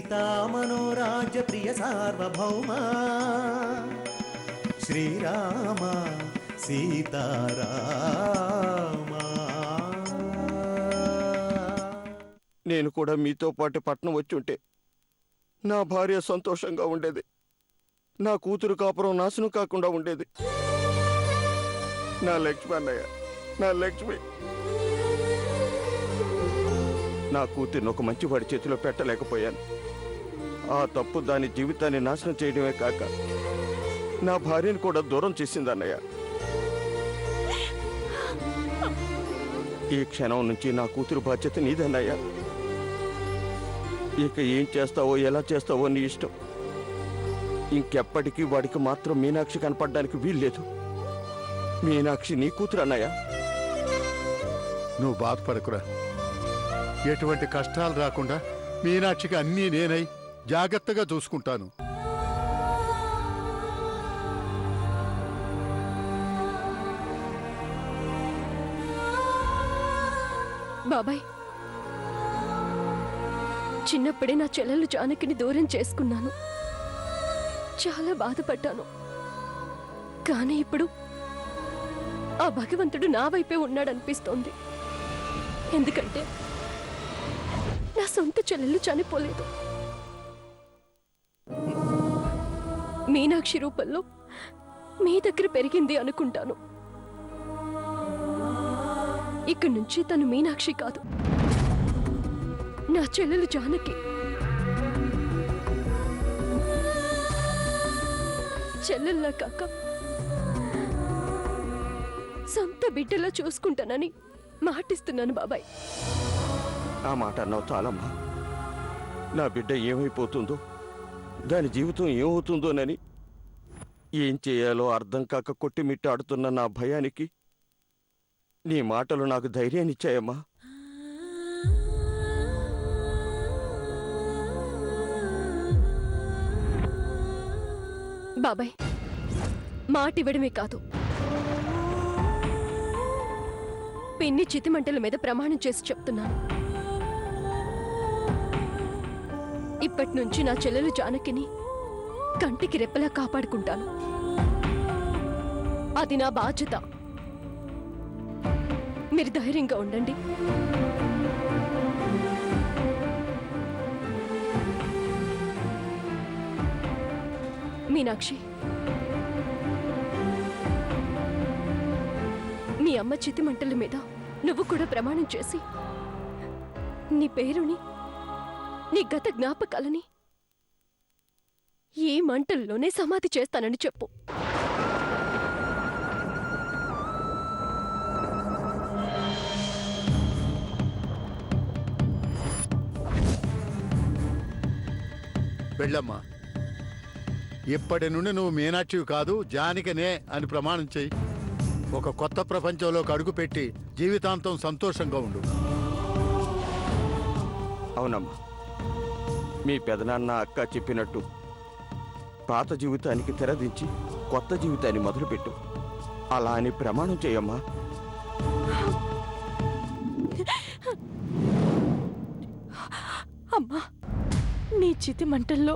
సీతా మనోరాజ్య ప్రియ సార్వభౌమ శ్రీరామ సీతారామ. నేను కూడా మీతో పాటు పట్నం వచ్చి ఉంటే నా భార్య సంతోషంగా ఉండేది, నా కూతురు కాపురం నాశనం కాకుండా ఉండేది. నా లక్ష్మి అన్నయ్య, నా లక్ష్మి. నా కూతురిని ఒక మంచివాడి చేతిలో పెట్టలేకపోయాను. ఆ తప్పు దాని జీవితాన్ని నాశనం చేయడమే కాక నా భార్యను కూడా దూరం చేసింది అన్నయ్య. ఈ క్షణం నుంచి నా కూతురు బాధ్యత నీదన్నయ్య. ఇక ఏం చేస్తావో ఎలా చేస్తావో నీ ఇష్టం. ఇంకెప్పటికీ వాడికి మాత్రం మీనాక్షి కనపడడానికి వీల్లేదు. మీనాక్షి నీ కూతురు అన్నయ్య. నువ్వు బాధపడకురా. ఎటువంటి కష్టాలు రాకుండా మీనాక్షికి అన్నీ నేనై జాగ్రత్తగా చూసుకుంటాను. బాబాయ్, చిన్నప్పుడే నా చెల్లెలు జానకిని దూరం చేసుకున్నాను. చాలా బాధపడ్డాను. కానీ ఇప్పుడు ఆ భగవంతుడు నా వైపే ఉన్నాడనిపిస్తోంది. ఎందుకంటే నా సొంత చెల్లెలు చనిపోలేదు. మీనాక్షి రూపంలో మీ దగ్గర పెరిగింది అనుకుంటాను. ఇక్కడి నుంచి తను మీనాక్షి కాదు, నా చెల్లెలు జానకి. చెల్లెల్లా కాక సొంత బిడ్డలా చూసుకుంటానని మాటిస్తున్నాను బాబాయ్. ఆ మాట అన్నావు చాలమ్మా. నా బిడ్డ ఏమైపోతుందో, దాని జీవితం ఏమవుతుందోనని ఏం చేయాలో అర్థం కాక కొట్టిమిట్టాడుతున్న నా భయానికి నీ మాటలు నాకు ధైర్యాన్నిచ్చాయమ్మా. బాబాయ్, మాట ఇవ్వడమే కాదు, పిన్ని చితిమంటల మీద ప్రమాణం చేసి చెప్తున్నాను. ఇప్పటి నుంచి నా చెల్లెలు జానకిని కంటికి రెప్పలా కాపాడుకుంటాను. అది నా బాధ్యత. మీరు ధైర్యంగా ఉండండి. మీనాక్షి, నీ అమ్మ చితిమంటల మీద నువ్వు కూడా ప్రమాణం చేసి నీ పేరుని, నీ గత జ్ఞాపకాలని ఈ మంటల్లోనే సమాధి చేస్తానని చెప్పు. వెళ్ళమ్మా. ఇప్పటి నుండి నువ్వు మీనాక్షివి కాదు, జానకినే అని ప్రమాణం చెయ్యి. ఒక కొత్త ప్రపంచంలోకి అడుగుపెట్టి జీవితాంతం సంతోషంగా ఉండు. అవునమ్మా, మీ పెదనాన్న అక్క చెప్పినట్టు పాత జీవితానికి తెరదించి కొత్త జీవితాన్ని మొదలుపెట్టు. అలా అని ప్రమాణం చేయమ్మా. అమ్మా, నీ చితి మంటల్లో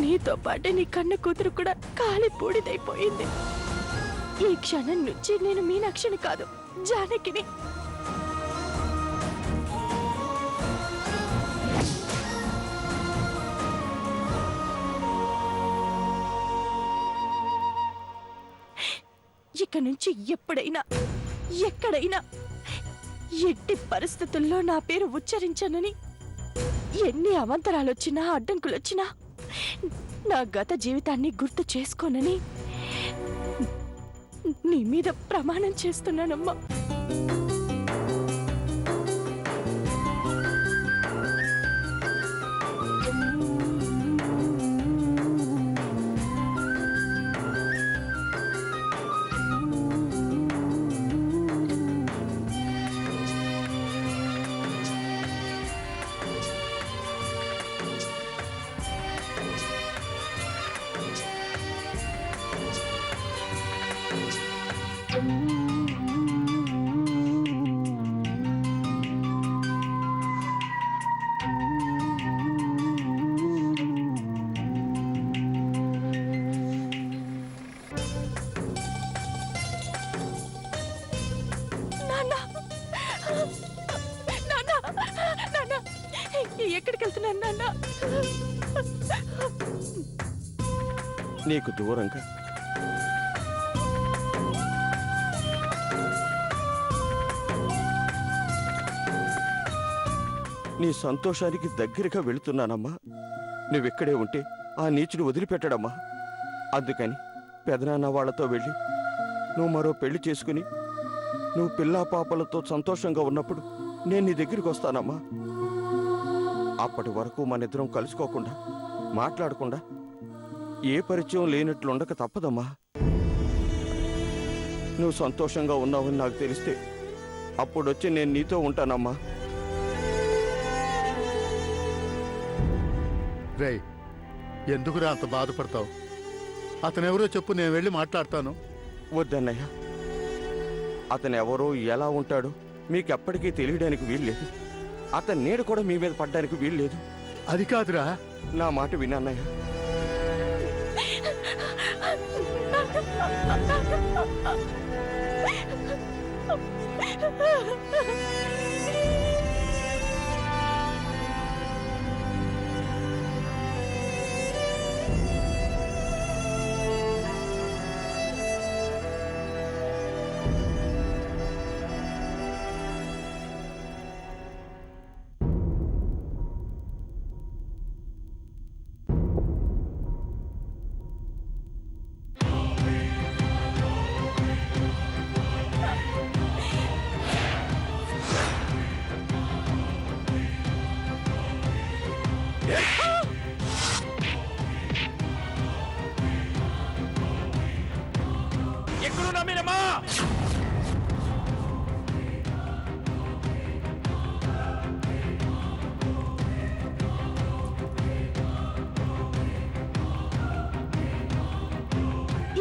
నీతో పాటే నీ కన్న కూతురు కూడా కాలి పూడిదైపోయింది. ఈ క్షణం నుంచి నేను మీనాక్షిని కాదు, జానకిని. ఇక నుంచి ఎప్పుడైనా ఎక్కడైనా ఎట్టి పరిస్థితుల్లో నా పేరు ఉచ్చరించనని, ఎన్ని అవంతరాలొచ్చినా అడ్డంకులొచ్చినా నా గత జీవితాన్ని గుర్తు చేసుకోనని నీ మీద ప్రమాణం చేస్తున్నానమ్మా. నీకు దూరంగా నీ సంతోషానికి దగ్గరగా వెళుతున్నానమ్మా. నువ్వెక్కడే ఉంటే ఆ నీచుని వదిలిపెట్టడమ్మా. అందుకని పెదనాన్న వాళ్ళతో వెళ్ళి నువ్వు మరో పెళ్లి చేసుకుని నువ్వు పిల్లా పాపలతో సంతోషంగా ఉన్నప్పుడు నేను నీ దగ్గరికి వస్తానమ్మా. అప్పటి వరకు మనిద్దరం కలుసుకోకుండా మాట్లాడకుండా ఏ పరిచయం లేనట్లు ఉండక తప్పదమ్మా. నువ్వు సంతోషంగా ఉన్నావని నాకు తెలిస్తే అప్పుడొచ్చి నేను నీతో ఉంటానమ్మా. రేయ్, ఎందుకురా అంత బాధపడతావు? అతనెవరో చెప్పు, నేను వెళ్ళి మాట్లాడతాను. వద్దన్నయ్య, అతను ఎవరో ఎలా ఉంటాడో మీకెప్పటికీ తెలియడానికి వీల్లేదు. అతని నీడ కూడా మీ మీద పడ్డానికి వీల్లేదు. అది కాదురా. నా మాట వినన్నయ్య.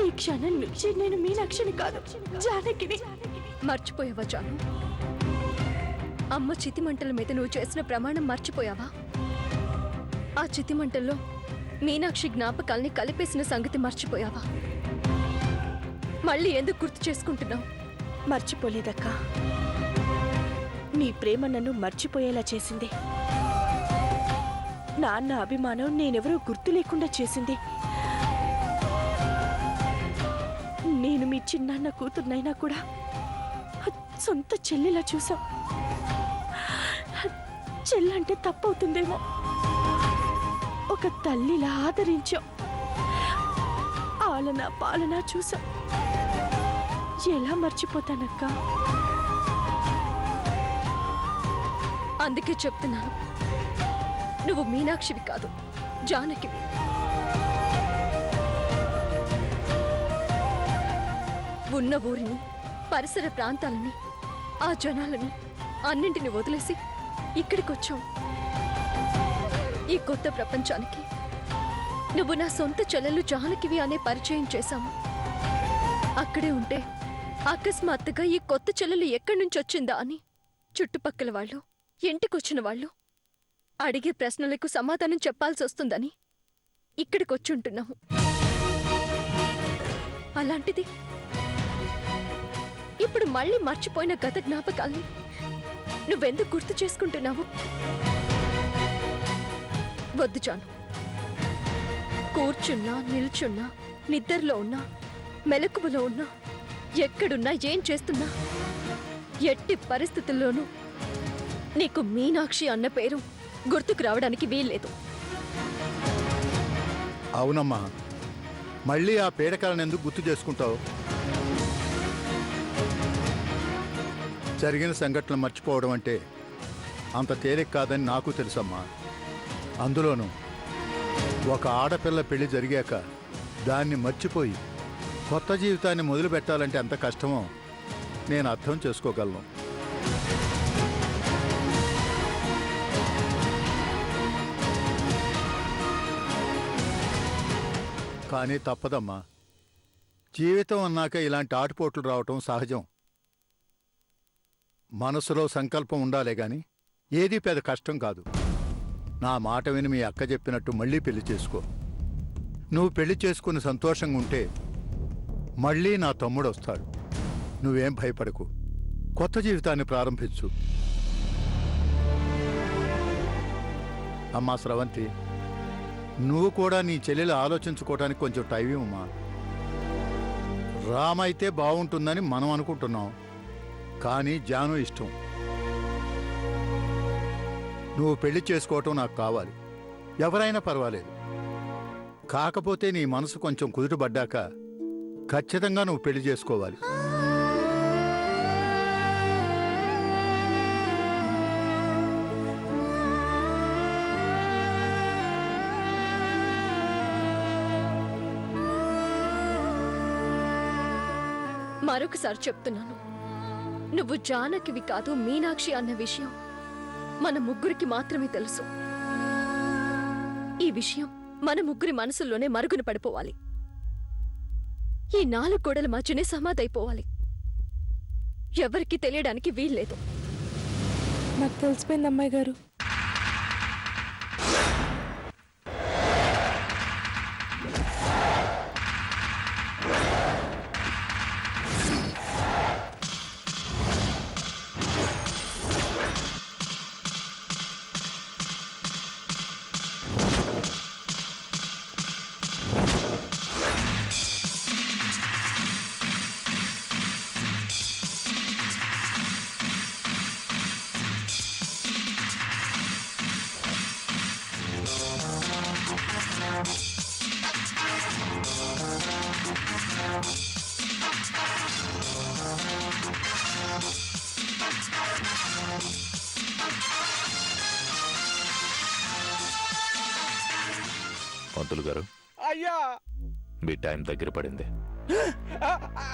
ఈ క్షణం నుంచి నేను మీనాక్షిని కాదు, జానకిని. మర్చిపోయావా జాను? అమ్మ చితిమంటల మీద నువ్వు చేసిన ప్రమాణం మర్చిపోయావా? ఆ చితిమంటల్లో మీనాక్షి జ్ఞాపకాల్ని కలిపేసిన సంగతి మర్చిపోయావా? మళ్ళీ ఎందుకు గుర్తు చేసుకుంటున్నావు? మర్చిపోలేదక్కా. మీ ప్రేమ నన్ను మర్చిపోయేలా చేసింది. నాన్న అభిమానం నేనెవరో గుర్తు లేకుండా చేసింది. నేను మీ చిన్నాన్న కూతుర్నైనా కూడా సొంత చెల్లిలా చూసాం. చెల్లంటే తప్పవుతుందేమో, ఒక తల్లిలా ఆదరించాం. ఆలన పాలన చూసాం. ఎలా మర్చిపోతానక్కా? అందుకే చెప్తున్నాను, నువ్వు మీనాక్షివి కాదు, జానకివి. ఉన్న ఊరిని, పరిసర ప్రాంతాలని, ఆ జనాలని అన్నింటిని వదిలేసి ఇక్కడికొచ్చావు. ఈ కొత్త ప్రపంచానికి నువ్వు నా సొంత చెల్లెలు జానకివి అనే పరిచయం చేశాము. అక్కడే ఉంటే అకస్మాత్తుగా ఈ కొత్త చెల్లెలు ఎక్కడి నుంచి వచ్చిందా అని చుట్టుపక్కల వాళ్ళు, ఇంటికొచ్చిన వాళ్ళు అడిగే ప్రశ్నలకు సమాధానం చెప్పాల్సి వస్తుందని ఇక్కడికొచ్చుంటున్నాము. అలాంటిది ఇప్పుడు మళ్ళీ మర్చిపోయిన గత జ్ఞాపకాల్ని నువ్వెందుకు గుర్తు చేసుకుంటున్నావు? వద్దు జాను. కూర్చున్నా, నిల్చున్నా, నిద్రలో ఉన్నా, మెలకువలో ఉన్నా, ఎక్కడున్నా, ఏం చేస్తున్నా, ఎట్టి పరిస్థితుల్లోనూ నీకు మీనాక్షి అన్న పేరు గుర్తుకు రావడానికి వీల్లేదు. అవునమ్మా, మళ్ళీ ఆ పీడకలను ఎందుకు గుర్తు చేసుకుంటావు? జరిగిన సంఘటనలు మర్చిపోవడం అంటే అంత తేలిక కాదని నాకు తెలుసమ్మా. అందులోనూ ఒక ఆడపిల్ల పెళ్లి జరిగాక దాన్ని మర్చిపోయి కొత్త జీవితాన్ని మొదలు పెట్టాలంటే ఎంత కష్టమో నేను అర్థం చేసుకోగలను. కానీ తప్పదమ్మా. జీవితం అన్నాక ఇలాంటి ఆటుపోట్లు రావటం సహజం. మనసులో సంకల్పం ఉండాలే గాని ఏదీ పెద్ద కష్టం కాదు. నా మాట విని మీ అక్క చెప్పినట్టు మళ్ళీ పెళ్లి చేసుకో. నువ్వు పెళ్లి చేసుకుని సంతోషంగా ఉంటే మళ్ళీ నా తమ్ముడు వస్తాడు. నువ్వేం భయపడకు, కొత్త జీవితాన్ని ప్రారంభించు. అమ్మా స్రవంతి, నువ్వు కూడా నీ చెల్లెలు ఆలోచించుకోవడానికి కొంచెం టైం ఇవ్వమ్మా. రామైతే బాగుంటుందని మనం అనుకుంటున్నాం, కానీ జాను ఇష్టం. నువ్వు పెళ్లి చేసుకోవటం నాకు కావాలి, ఎవరైనా పర్వాలేదు. కాకపోతే నీ మనసు కొంచెం కుదుటపడ్డాక ఖచ్చితంగా నువ్వు పెళ్లి చేసుకోవాలి. మరొకసారి చెప్తున్నాను, నువ్వు జానకివి కాదు మీనాక్షి అన్న విషయం మన ముగ్గురికి మాత్రమే తెలుసు. ఈ విషయం మన ముగ్గురి మనసుల్లోనే మరుగున పడిపోవాలి. ఈ 4 గోడల మధ్యనే సమాధైపోవాలి. ఎవరికి తెలియడానికి వీల్లేదు. నాకు తెలిసిపోయింది అమ్మాయి గారు. పంతులు గారు, అయ్యా మీ టైం దగ్గర పడింది.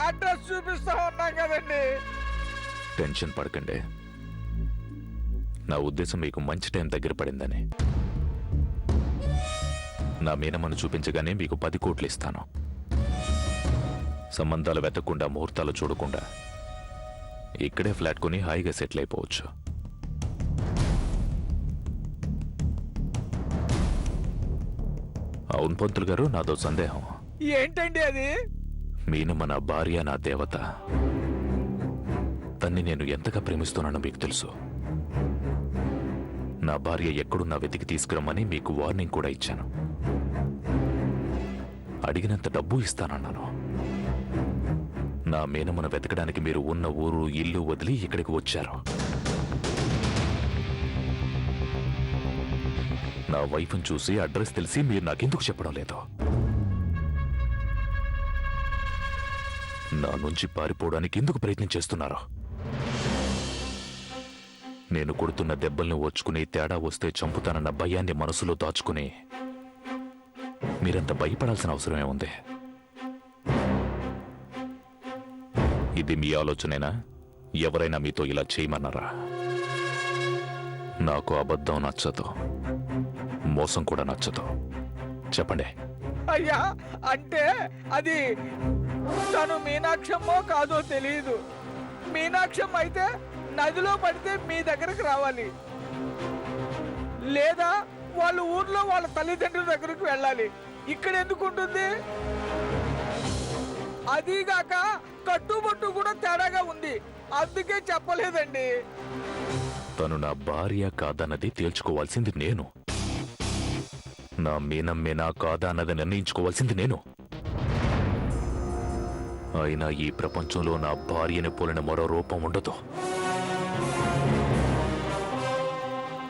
అడ్రస్ చూపిస్తా ఉన్నా కదండి. టెన్షన్ పడకండి. నా ఉద్దేశం మీకు మంచి టైం దగ్గర పడిందని. నా మీనమ్మను చూపించగానే మీకు 10 కోట్లు ఇస్తాను. సంబంధాలు వెతకకుండా, ముహూర్తాలు చూడకుండా ఇక్కడే ఫ్లాట్ కొని హాయిగా సెటిల్ అయిపోవచ్చు. అవును పంతులు గారు, నాదో సందేహం. ఏంటండి అది? మీనమ్మ నా భార్య, నా దేవత. తన్ని నేను ఎంతగా ప్రేమిస్తున్నానో మీకు తెలుసు. నా భార్య ఎక్కడున్నా వెతికి తీసుకురమ్మని మీకు వార్నింగ్ కూడా ఇచ్చాను. అడిగినంత డబ్బు ఇస్తానన్నాను. నా మీనమ్మను వెతకడానికి మీరు ఉన్న ఊరు, ఇల్లు వదిలి ఇక్కడికి వచ్చారు. నా వైఫ్ని చూసి అడ్రస్ తెలిసి మీరు నాకెందుకు చెప్పడం లేదు? నా నుంచి పారిపోవడానికి ఎందుకు ప్రయత్నం చేస్తున్నారు? నేను కొడుతున్న దెబ్బల్ని ఓర్చుకుని తేడా వస్తే చంపుతానన్న భయాన్ని మనసులో దాచుకుని మీరంత భయపడాల్సిన అవసరమే ఉంది. ఇది మీ ఆలోచనేనా? ఎవరైనా మీతో ఇలా చేయమన్నారా? నాకు అబద్ధం నచ్చదు, మోసం కూడా నచ్చదు. చెప్పండి. అయ్యా అంటే అది తను మీనాక్షమ్మో కాదో తెలియదు. మీనాక్షమ్మ అయితే నదిలో పడితే మీ దగ్గరకు రావాలి, లేదా వాళ్ళ ఊర్లో వాళ్ళ తల్లిదండ్రుల దగ్గరకు వెళ్ళాలి. ఇక్కడ ఎందుకు ఉంటుంది? అదీగాక కట్టుబొట్టు కూడా తేడాగా ఉంది, అందుకే చెప్పలేదండి. తను నా భార్య కాదన్నది తేల్చుకోవాల్సింది నేను. నా మీనమ్మేనా కాదా అన్నది నిర్ణయించుకోవాల్సింది నేను. అయినా ఈ ప్రపంచంలో నా భార్యని పోలిన మరో రూపం ఉండదు.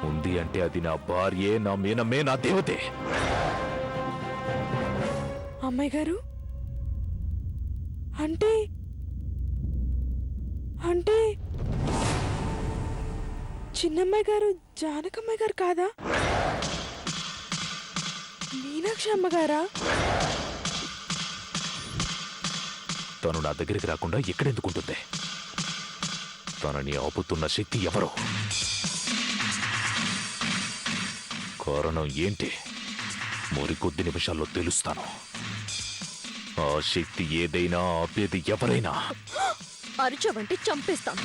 ఉంది అంటే అది నా భార్యే, నా మీనమ్మే, నా దేవతే. అమ్మాయి గారు అంటే అంటే చిన్నమ్మాయి గారు జానకమ్మాయి గారు కాదా? మీనాక్షి అమ్మగారా? తను నా దగ్గరికి రాకుండా ఎక్కడెందుకుంటుంది? తనని ఆపుతున్న శక్తి ఎవరో? కారణం ఏంటి? మరికొద్ది నిమిషాల్లో తెలుస్తాను. ఆ శక్తి ఏదైనా, ఆపేది ఎవరైనా. అరుచవంటే చంపేస్తాను.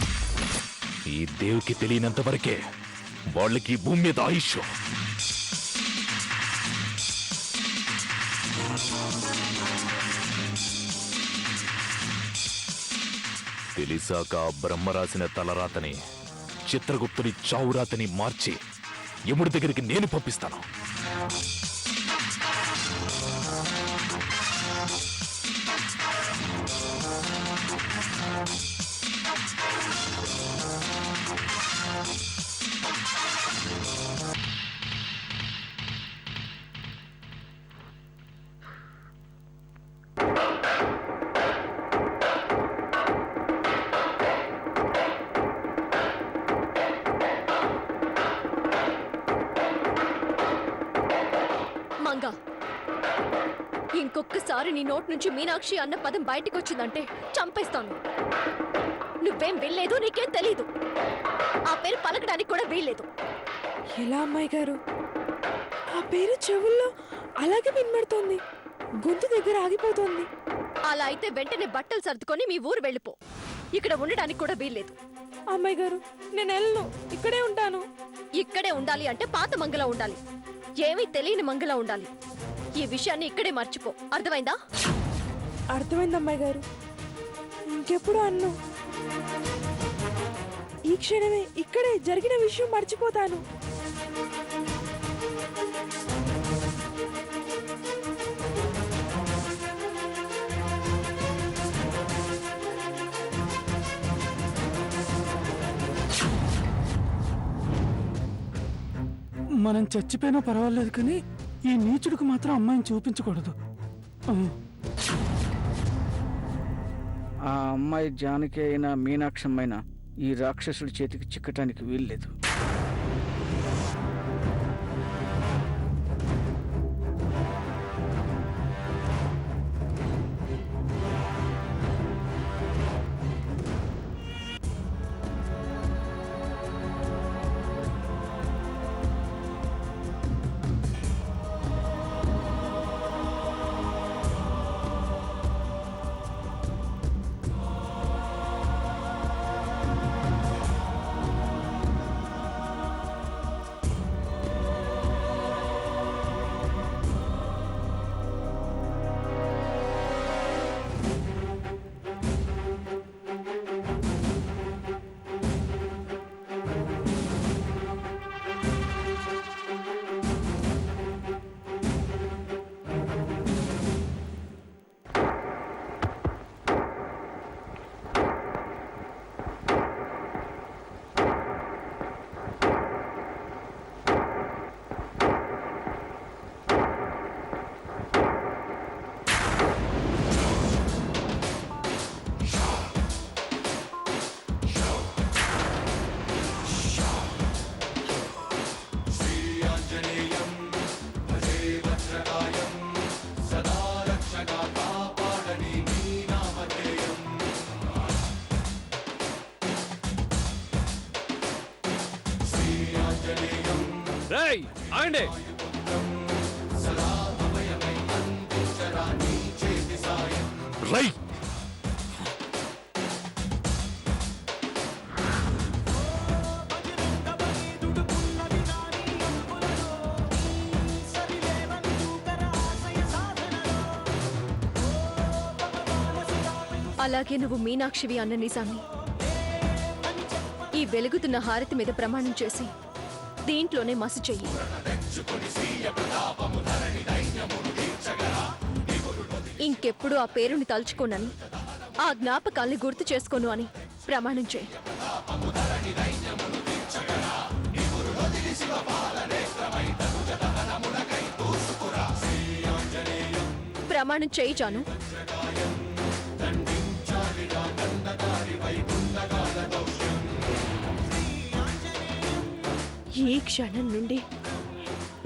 ఈ దేవుకి తెలియనంత వరకే వాళ్ళకి భూమి మీద ఆయుష్. తెలిసాక బ్రహ్మ రాసిన తలరాతని, చిత్రగుప్తుని చావురాతని మార్చి యముడి దగ్గరికి నేను పంపిస్తాను. ఇంకొకసారి నీ నోట్ నుంచి మీనాక్షి అన్న పదం బయటికి వచ్చిందంటే చంపేస్తాను. నువ్వేం వెళ్ళలేదు, నీకేం తెలీదు. ఆ పేరు పలకడానికి కూడా వీల్లేదు. ఎలా అమ్మాయి గారు? ఆ పేరు చెవుల్లో అలాగే వినబడుతోంది, గొంతు దగ్గర ఆగిపోతోంది. అలా అయితే వెంటనే బట్టలు సర్దుకొని మీ ఊరు వెళ్ళిపో. ఇక్కడ ఉండడానికి కూడా వీల్లేదు. అమ్మాయి గారు, నేను వెళ్ళను, ఇక్కడే ఉంటాను. ఇక్కడే ఉండాలి అంటే పాత మంగళ ఉండాలి, ఏమీ తెలియని మంగళ ఉండాలి. ఈ విషయాన్ని ఇక్కడే మర్చిపో, అర్థమైందా? అర్థమైంది అమ్మాయి గారు, ఇంకెప్పుడు అన్ను. ఈ క్షణమే ఇక్కడే జరిగిన విషయం మర్చిపోతాను. మనం చచ్చిపోయినా పర్వాలేదు, కానీ ఈ నీచుడికి మాత్రం అమ్మాయిని చూపించకూడదు. ఆ అమ్మాయి జానకి అయినా మీనాక్షమైనా ఈ రాక్షసుడి చేతికి చిక్కటానికి వీల్లేదు. ఆగండి. రై అలాగే నువ్వు మీనాక్షివి అన్న నిజాన్ని ఈ వెలుగుతున్న హారతి మీద ప్రమాణం చేసి దీంట్లోనే మసి చెయ్యి. ఇంకెప్పుడు ఆ పేరుని తలుచుకోనని, ఆ జ్ఞాపకాల్ని గుర్తు చేసుకోను అని ప్రమాణం చేయి. ప్రమాణం చేయి జాను. ఈ క్షణం నుండి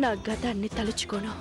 నా గతాన్ని తలుచుకోను.